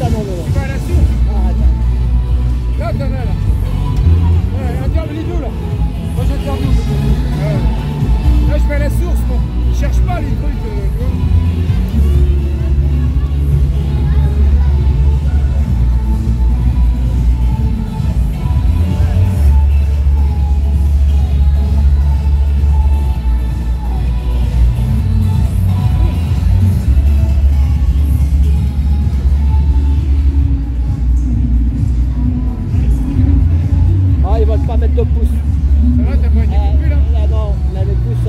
attends, non. Tu vas à la source. Ah, attends. Là, t'en as là. Ouais, les deux là. Moi j'interview. Là, je vais à la source, moi. Ils cherchent pas les trucs, tu vois. Ah, ils veulent pas mettre de pouces. Ça va, t'as pas été coupé là? Non, mais les pouces.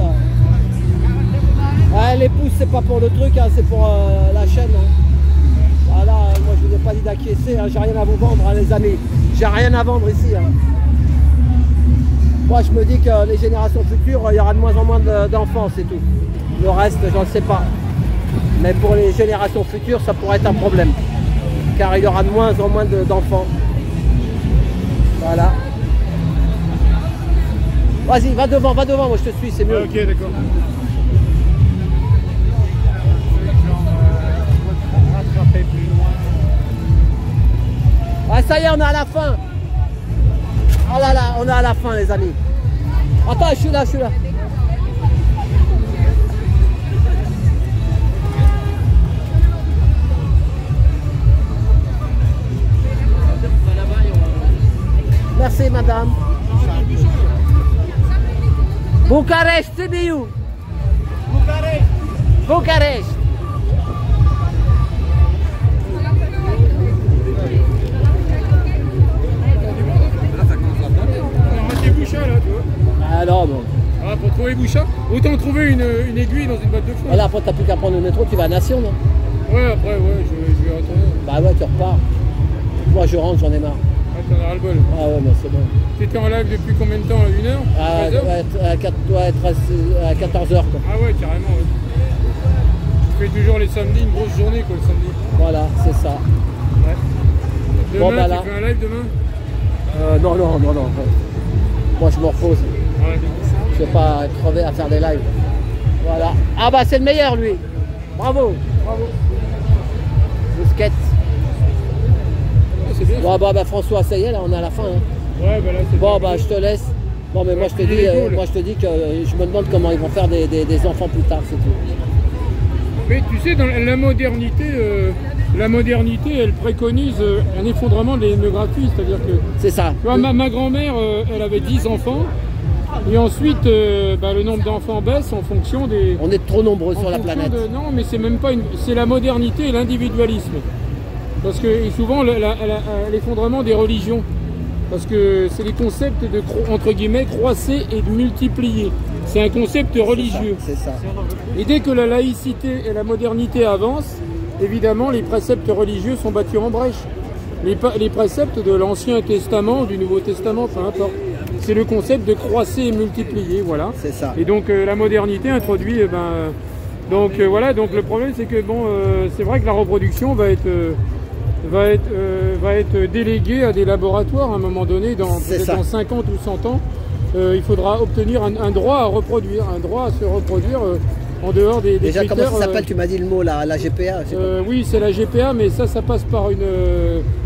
Les pouces, c'est pas pour le truc, hein, c'est pour la chaîne. Hein. Voilà, moi je vous ai pas dit d'acquiescer, hein, j'ai rien à vous vendre, hein, les amis. J'ai rien à vendre ici. Hein. Moi je me dis que les générations futures, il y aura de moins en moins d'enfants, c'est tout. Le reste, j'en sais pas. Mais pour les générations futures, ça pourrait être un problème. Car il y aura de moins en moins d'enfants. Voilà. Vas-y, va devant, moi je te suis, c'est mieux. Ok, d'accord. Ah ça y est, on est à la fin. Oh là là, on est à la fin les amis. Attends, je suis là. Merci madame. Bucarest, Sibiu. Bucarest. Ah non, non. Ah, pour trouver Bouchard, autant trouver une aiguille dans une boîte de foin. Là, après, t'as plus qu'à prendre le métro, tu vas à Nation, non? Ouais, après, ouais, je vais retourner. Bah ouais, tu repars. Moi, je rentre, j'en ai marre. Ah, t'en as ras le bol. Ah ouais, mais c'est bon. T'étais en live depuis combien de temps? 1 heure? Ah, à 14h, quoi. Ah ouais, carrément, ouais. Je fais toujours les samedis, une grosse journée, quoi, le samedi. Voilà, c'est ça. Ouais. Demain, Bon, bah, là. tu fais un live demain? Non. Moi, je me repose. Ouais. Je vais pas crever à faire des lives. Voilà. Ah bah, c'est le meilleur, lui. Bravo. Bousquette. Ah, c'est bien. Bon, bah, François, ça y est, là, on est à la fin. Hein. Ouais, bah là, c'est Bon, bien. bah, je te laisse. Bon, mais moi, je te dis que je me demande comment ils vont faire des enfants plus tard, c'est tout. Mais tu sais, dans la modernité, elle préconise un effondrement de la démographie, c'est-à-dire que... C'est ça. Tu vois, ma grand-mère, elle avait 10 enfants, et ensuite, le nombre d'enfants baisse en fonction des... On est trop nombreux sur la planète. Non, mais c'est même pas une... C'est la modernité et l'individualisme. Parce que et souvent, l'effondrement des religions. Parce que c'est les concepts de, entre guillemets, croisser et de multiplier. C'est un concept religieux. C'est ça. Et dès que la laïcité et la modernité avancent, évidemment, les préceptes religieux sont battus en brèche. Les préceptes de l'Ancien Testament, du Nouveau Testament, peu importe. C'est le concept de croisser et multiplier, voilà. C'est ça. Et donc la modernité introduit, voilà. Donc le problème, c'est que c'est vrai que la reproduction va être déléguée à des laboratoires à un moment donné, peut-être dans 50 ou 100 ans. Il faudra obtenir un droit à reproduire, un droit à se reproduire en dehors des Déjà, critères, comment ça s'appelle? Tu m'as dit le mot, la GPA. oui, c'est la GPA, mais ça passe par une...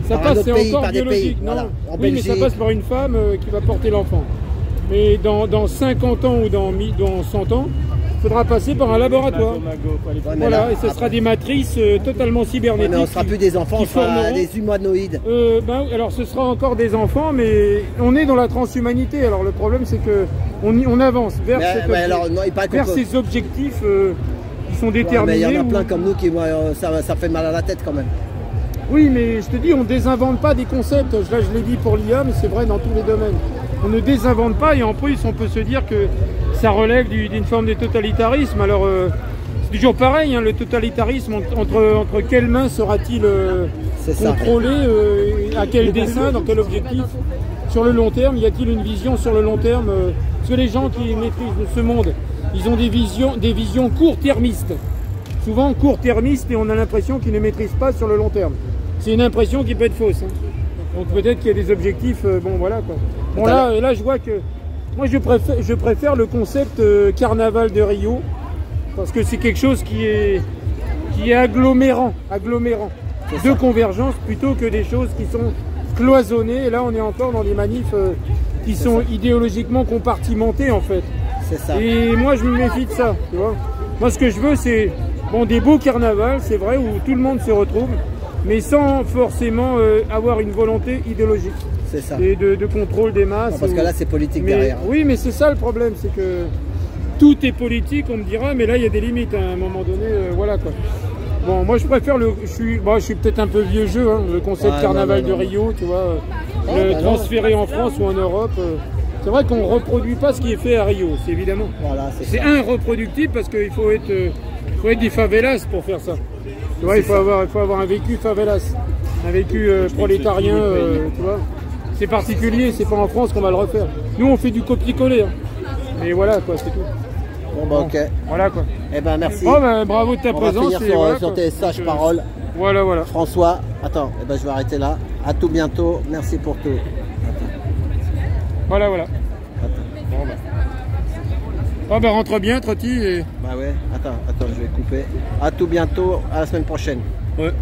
c'est encore biologique, non? Voilà. Oui, mais ça passe par une femme qui va porter l'enfant. Mais dans 50 ans ou dans 100 ans, il faudra passer par un laboratoire. Voilà, et ce sera des matrices totalement cybernétiques. Ouais, mais on ne sera plus des enfants, on sera des humanoïdes. Alors ce sera encore des enfants, mais on est dans la transhumanité. Alors le problème, c'est que on avance vers, ces objectifs qui sont déterminés. Mais il y en a plein comme nous qui, ça fait mal à la tête quand même. Oui, mais je te dis, on ne désinvente pas des concepts. Là, je l'ai dit pour l'IA, mais c'est vrai dans tous les domaines. On ne désinvente pas, et en plus, on peut se dire que ça relève d'une forme de totalitarisme. Alors, c'est toujours pareil, hein, le totalitarisme, entre quelles mains sera-t-il contrôlé, à quel dessein, dans quel objectif? Sur le long terme, y a-t-il une vision sur le long terme? Parce que les gens qui maîtrisent ce monde, ils ont des visions court-termistes. Souvent court-termistes, et on a l'impression qu'ils ne maîtrisent pas sur le long terme. C'est une impression qui peut être fausse. Hein. Donc peut-être qu'il y a des objectifs, voilà quoi. Bon là je vois que... Moi je préfère le concept carnaval de Rio, parce que c'est quelque chose qui est agglomérant. de convergence plutôt que des choses qui sont cloisonnées. Et là, on est encore dans des manifs qui sont idéologiquement compartimentés en fait. C'est ça. Et moi, je me méfie de ça, tu vois. Moi, ce que je veux, c'est bon, des beaux carnavals, c'est vrai, où tout le monde se retrouve, mais sans forcément avoir une volonté idéologique. C'est ça. Et de contrôle des masses. Non, parce que là, c'est politique derrière. Oui, mais c'est ça le problème, c'est que tout est politique, on me dira, mais là, il y a des limites, hein, à un moment donné, voilà quoi. Bon, moi, je préfère je suis peut-être un peu vieux jeu, hein, le concept carnaval de Rio, tu vois, le transférer en France ou en Europe. C'est vrai qu'on ne reproduit pas ce qui est fait à Rio, c'est évidemment. Voilà, c'est irreproductible parce qu'il faut être des favelas pour faire ça. Tu vois, il faut avoir un vécu favelas, un vécu prolétarien, tu vois. C'est particulier, c'est pas en France qu'on va le refaire. Nous, on fait du copier-coller. Hein. Mais voilà, quoi, c'est tout. Bon, bah, ok. Voilà, quoi. Eh ben, merci. Oh, ben, bravo de ta présence. On va finir sur tes sages paroles. Voilà, voilà. François, attends, eh ben, je vais arrêter là. À tout bientôt. Merci pour tout. Voilà, voilà. Bon, bah. Oh, ben, rentre bien, Trotti. Et... Bah ouais, attends, je vais couper. À tout bientôt, à la semaine prochaine. Ouais.